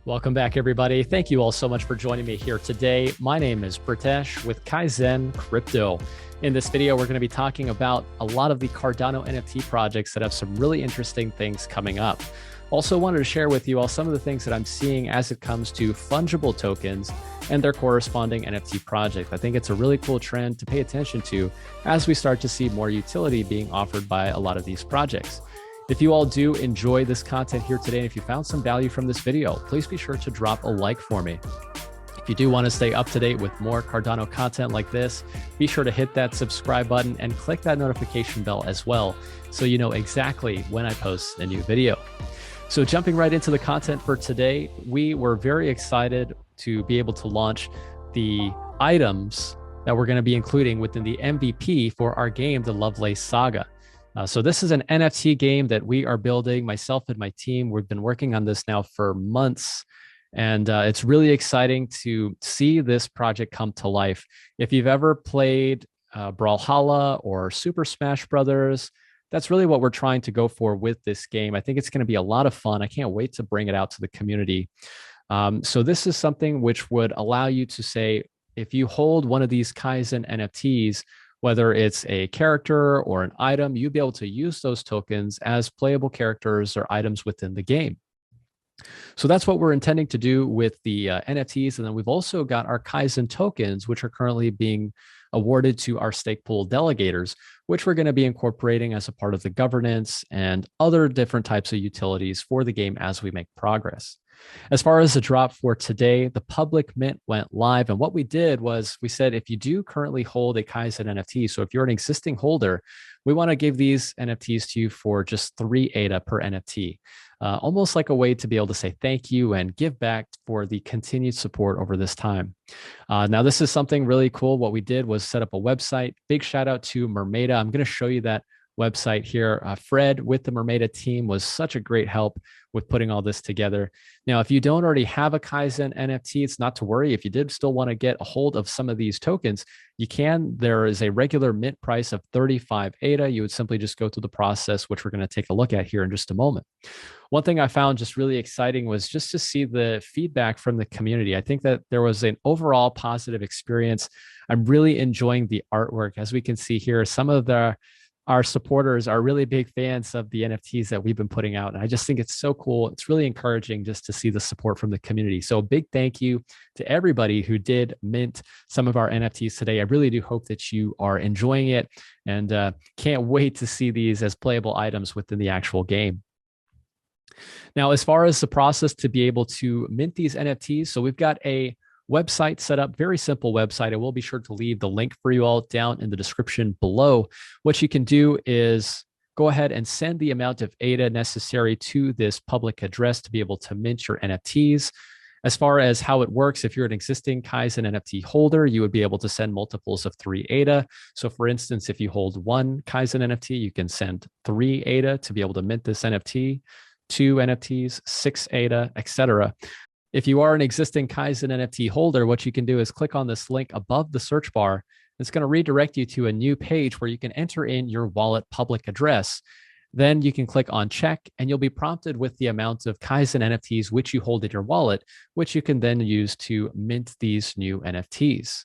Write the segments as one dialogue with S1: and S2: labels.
S1: Welcome back, everybody. Thank you all so much for joining me here today. My name is Pritesh with KAIZN Crypto. In this video, we're going to be talking about a lot of the Cardano NFT projects that have some really interesting things coming up. Also wanted to share with you all some of the things that I'm seeing as it comes to fungible tokens and their corresponding NFT project. I think it's a really cool trend to pay attention to as we start to see more utility being offered by a lot of these projects. If you all do enjoy this content here today, and if you found some value from this video, please be sure to drop a like for me. If you do want to stay up to date with more Cardano content like this, be sure to hit that subscribe button and click that notification bell as well, so you know exactly when I post a new video. So jumping right into the content for today, we were very excited to be able to launch the items that we're going to be including within the MVP for our game, the Lovelace Saga. So this is an NFT game that we are building, myself and my team. We've been working on this now for months, and it's really exciting to see this project come to life. If you've ever played Brawlhalla or Super Smash Brothers, that's really what we're trying to go for with this game. I think it's going to be a lot of fun. I can't wait to bring it out to the community. So this is something which would allow you to say, if you hold one of these KAIZN NFTs, whether it's a character or an item, you'll be able to use those tokens as playable characters or items within the game. So that's what we're intending to do with the NFTs. And then we've also got our KAIZN tokens, which are currently being awarded to our stake pool delegators, which we're going to be incorporating as a part of the governance and other different types of utilities for the game as we make progress. As far as the drop for today, the public mint went live. And what we did was we said, if you do currently hold a KAIZN NFT, so if you're an existing holder, we want to give these NFTs to you for just 3 ADA per NFT, almost like a way to be able to say thank you and give back for the continued support over this time. Now, this is something really cool. What we did was set up a website. Big shout out to Mermaida. I'm going to show you that website here. Fred with the Mermaida team was such a great help with putting all this together. Now, if you don't already have a KAIZN NFT, it's not to worry. If you did still want to get a hold of some of these tokens, you can. There is a regular mint price of 35 ADA. You would simply just go through the process, which we're going to take a look at here in just a moment. One thing I found just really exciting was just to see the feedback from the community. I think that there was an overall positive experience. I'm really enjoying the artwork. As we can see here, some of our supporters are really big fans of the NFTs that we've been putting out. And I just think it's so cool. It's really encouraging just to see the support from the community. So a big thank you to everybody who did mint some of our NFTs today. I really do hope that you are enjoying it, and can't wait to see these as playable items within the actual game. Now, as far as the process to be able to mint these NFTs, so we've got a website set up, very simple website. I will be sure to leave the link for you all down in the description below. What you can do is go ahead and send the amount of ADA necessary to this public address to be able to mint your NFTs. As far as how it works, if you're an existing KAIZN NFT holder, you would be able to send multiples of 3 ADA. So for instance, if you hold 1 KAIZN NFT, you can send 3 ADA to be able to mint this NFT, 2 NFTs, 6 ADA, etc. If you are an existing KAIZN NFT holder, what you can do is click on this link above the search bar. It's going to redirect you to a new page where you can enter in your wallet public address. Then you can click on check, and you'll be prompted with the amount of KAIZN NFTs which you hold in your wallet, which you can then use to mint these new NFTs.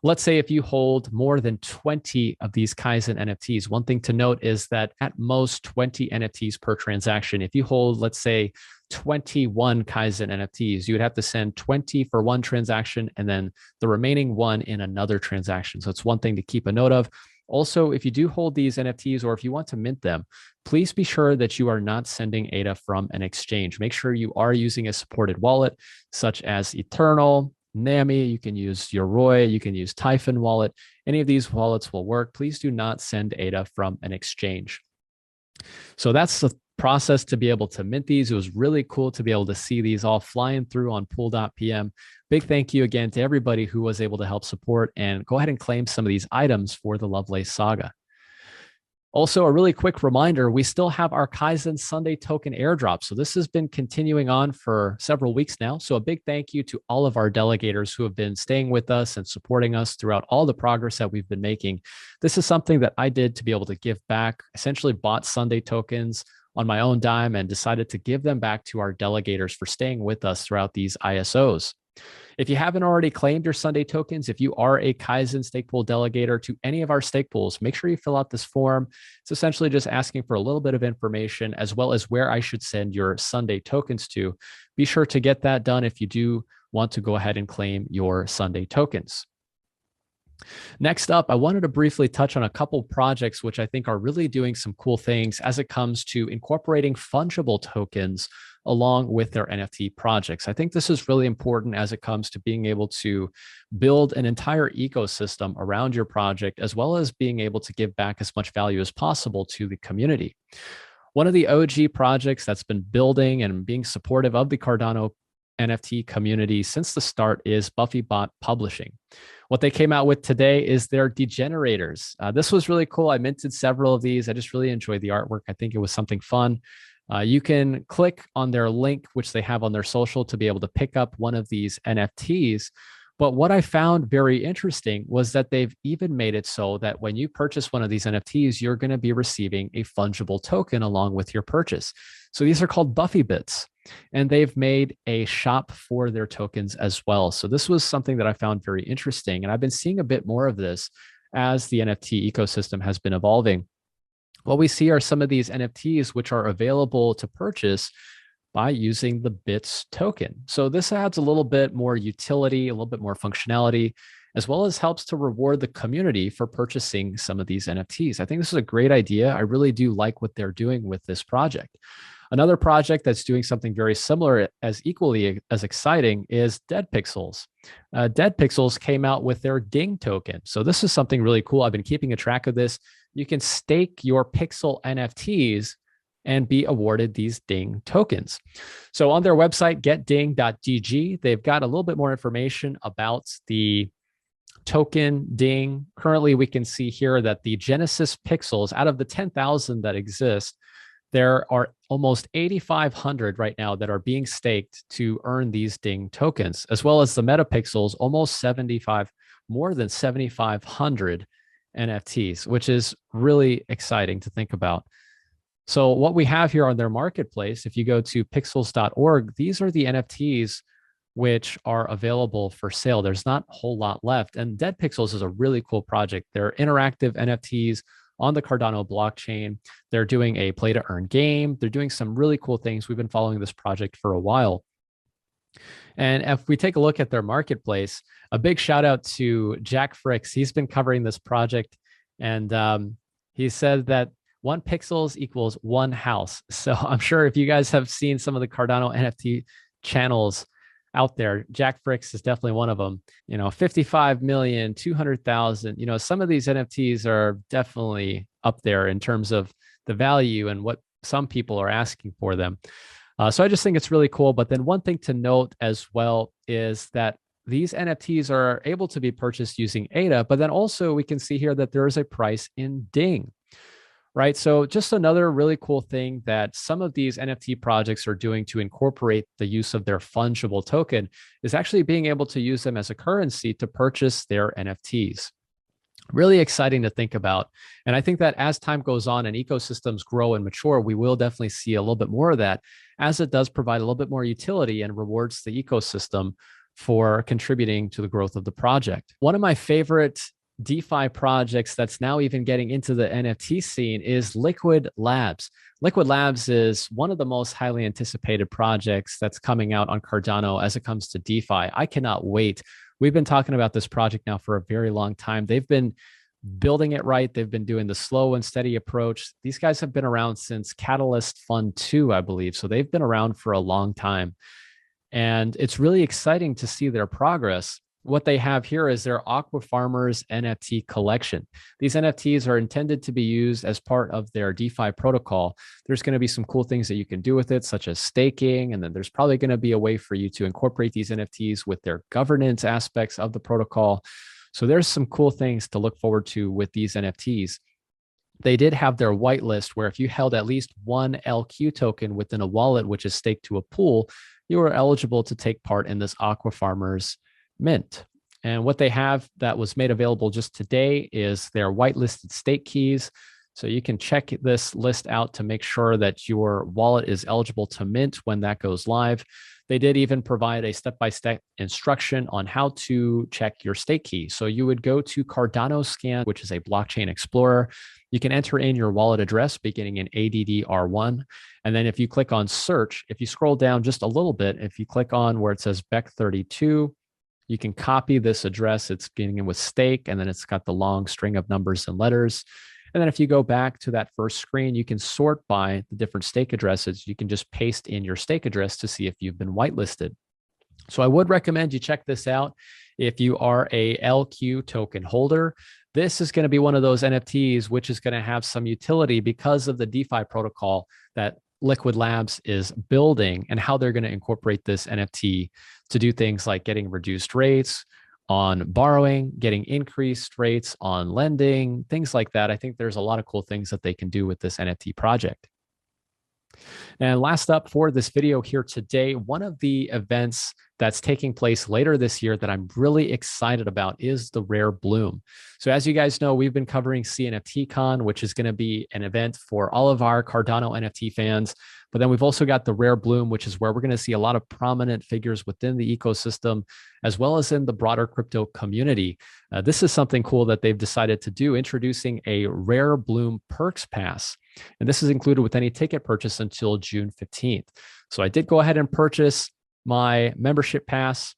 S1: Let's say if you hold more than 20 of these KAIZN NFTs, one thing to note is that at most 20 NFTs per transaction. If you hold, let's say, 21 KAIZN NFTs, you would have to send 20 for one transaction and then the remaining 1 in another transaction. So it's one thing to keep a note of. Also, if you do hold these NFTs or if you want to mint them, please be sure that you are not sending ADA from an exchange. Make sure you are using a supported wallet such as Eternal, NAMI, you can use Yoroi, you can use Typhon wallet. Any of these wallets will work. Please do not send ADA from an exchange. So that's the process to be able to mint these. It was really cool to be able to see these all flying through on pool.pm. Big thank you again to everybody who was able to help support and go ahead and claim some of these items for the Lovelace Saga. Also, a really quick reminder, we still have our KAIZN Sunday token airdrop. So this has been continuing on for several weeks now. So a big thank you to all of our delegators who have been staying with us and supporting us throughout all the progress that we've been making. This is something that I did to be able to give back, essentially bought Sunday tokens, on my own dime and decided to give them back to our delegators for staying with us throughout these ISOs. If you haven't already claimed your Sunday tokens, if you are a KAIZN stake pool delegator to any of our stake pools, make sure you fill out this form. It's essentially just asking for a little bit of information as well as where I should send your Sunday tokens to. Be sure to get that done if you do want to go ahead and claim your Sunday tokens. Next up, I wanted to briefly touch on a couple projects which I think are really doing some cool things as it comes to incorporating fungible tokens along with their NFT projects. I think this is really important as it comes to being able to build an entire ecosystem around your project, as well as being able to give back as much value as possible to the community. One of the OG projects that's been building and being supportive of the Cardano NFT community since the start is BuffyBot Publishing. What they came out with today is their degenerators. This was really cool. I minted several of these. I just really enjoyed the artwork. I think it was something fun. You can click on their link, which they have on their social, to be able to pick up one of these NFTs. But what I found very interesting was that they've even made it so that when you purchase one of these NFTs, you're going to be receiving a fungible token along with your purchase. So these are called Buffy Bits, and they've made a shop for their tokens as well. So this was something that I found very interesting. And I've been seeing a bit more of this as the NFT ecosystem has been evolving. What we see are some of these NFTs which are available to purchase by using the BITS token. So this adds a little bit more utility, a little bit more functionality, as well as helps to reward the community for purchasing some of these NFTs. I think this is a great idea. I really do like what they're doing with this project. Another project that's doing something very similar as equally as exciting is Dead Pixels. Dead Pixels came out with their Ding token. So this is something really cool. I've been keeping a track of this. You can stake your Pixel NFTs and be awarded these Ding tokens. So on their website, getding.dg, they've got a little bit more information about the token Ding. Currently, we can see here that the Genesis Pixels, out of the 10,000 that exist, there are almost 8,500 right now that are being staked to earn these Ding tokens, as well as the Metapixels, almost 75, more than 7,500 NFTs, which is really exciting to think about. So what we have here on their marketplace, if you go to pixels.org, these are the NFTs which are available for sale. There's not a whole lot left. And Dead Pixels is a really cool project. They're interactive NFTs on the Cardano blockchain. They're doing a play to earn game. They're doing some really cool things. We've been following this project for a while. And if we take a look at their marketplace, a big shout out to Jack Fricks. He's been covering this project, and he said that 1 pixels equals 1 house. So I'm sure if you guys have seen some of the Cardano NFT channels out there, Jack Fricks is definitely one of them. 55 million, 200,000. Some of these NFTs are definitely up there in terms of the value and what some people are asking for them. So I just think it's really cool. But then one thing to note as well is that these NFTs are able to be purchased using ADA, but then also we can see here that there is a price in Ding. Right. So just another really cool thing that some of these NFT projects are doing to incorporate the use of their fungible token is actually being able to use them as a currency to purchase their NFTs. Really exciting to think about. And I think that as time goes on and ecosystems grow and mature, we will definitely see a little bit more of that, as it does provide a little bit more utility and rewards the ecosystem for contributing to the growth of the project. One of my favorite DeFi projects that's now even getting into the NFT scene is Liquid Labs. Liquid Labs is one of the most highly anticipated projects that's coming out on Cardano as it comes to DeFi. I cannot wait. We've been talking about this project now for a very long time. They've been building it right. They've been doing the slow and steady approach. These guys have been around since Catalyst Fund 2, I believe. So they've been around for a long time. And it's really exciting to see their progress. What they have here is their Aquafarmers Nft Collection. These NFTs are intended to be used as part of their DeFi protocol. There's going to be some cool things that you can do with it, such as staking. And then there's probably going to be a way for you to incorporate these NFTs with their governance aspects of the protocol. So there's some cool things to look forward to with these NFTs. They did have their whitelist where if you held at least 1 LQ token within a wallet, which is staked to a pool, you are eligible to take part in this Aquafarmers mint. And what they have that was made available just today is their whitelisted stake keys. So you can check this list out to make sure that your wallet is eligible to mint when that goes live. They did even provide a step-by-step instruction on how to check your stake key. So you would go to Cardano Scan, which is a blockchain explorer. You can enter in your wallet address beginning in ADDR1. And then if you click on search, if you scroll down just a little bit, if you click on where it says BEC32, you can copy this address. It's beginning with stake, and then it's got the long string of numbers and letters. And then if you go back to that first screen, you can sort by the different stake addresses. You can just paste in your stake address to see if you've been whitelisted. So I would recommend you check this out. If you are a LQ token holder, this is going to be one of those NFTs which is going to have some utility because of the DeFi protocol that Liquid Labs is building and how they're going to incorporate this NFT to do things like getting reduced rates on borrowing, getting increased rates on lending, things like that. I think there's a lot of cool things that they can do with this NFT project. And last up for this video here today, one of the events that's taking place later this year that I'm really excited about is the Rare Bloom. So as you guys know, we've been covering CNFTCon, which is going to be an event for all of our Cardano NFT fans. But then we've also got the Rare Bloom, which is where we're going to see a lot of prominent figures within the ecosystem, as well as in the broader crypto community. This is something cool that they've decided to do, introducing a Rare Bloom Perks Pass. And this is included with any ticket purchase until June 15th. So I did go ahead and purchase my membership pass.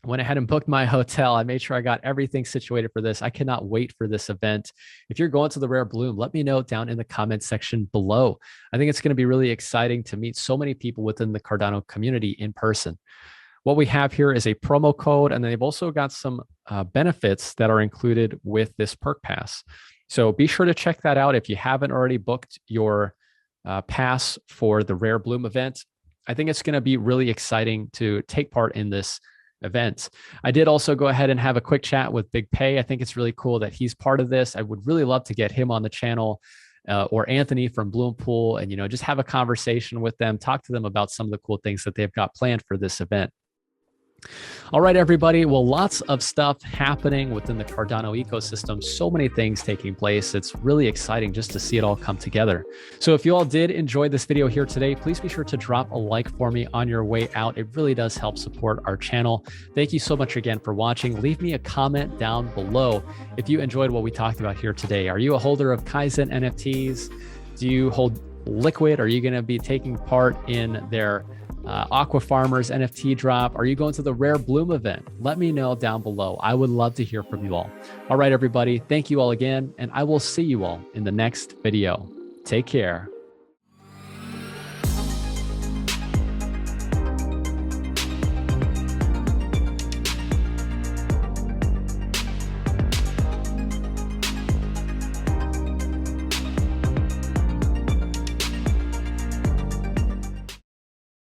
S1: Went ahead and booked my hotel. I made sure I got everything situated for this. I cannot wait for this event. If you're going to the Rare Bloom, let me know down in the comment section below. I think it's going to be really exciting to meet so many people within the Cardano community in person. What we have here is a promo code, and then they've also got some benefits that are included with this perk pass. So be sure to check that out if you haven't already booked your pass for the Rare Bloom event. I think it's going to be really exciting to take part in this event. I did also go ahead and have a quick chat with Big Pay. I think it's really cool that he's part of this. I would really love to get him on the channel or Anthony from Bloompool and, just have a conversation with them, talk to them about some of the cool things that they've got planned for this event. All right, everybody. Well, lots of stuff happening within the Cardano ecosystem. So many things taking place. It's really exciting just to see it all come together. So if you all did enjoy this video here today, please be sure to drop a like for me on your way out. It really does help support our channel. Thank you so much again for watching. Leave me a comment down below if you enjoyed what we talked about here today. Are you a holder of KAIZN NFTs? Do you hold Liquid? Are you going to be taking part in their Aquafarmers NFT drop? Are you going to the Rare Bloom event? Let me know down below. I would love to hear from you all. All right, everybody. Thank you all again, and I will see you all in the next video. Take care.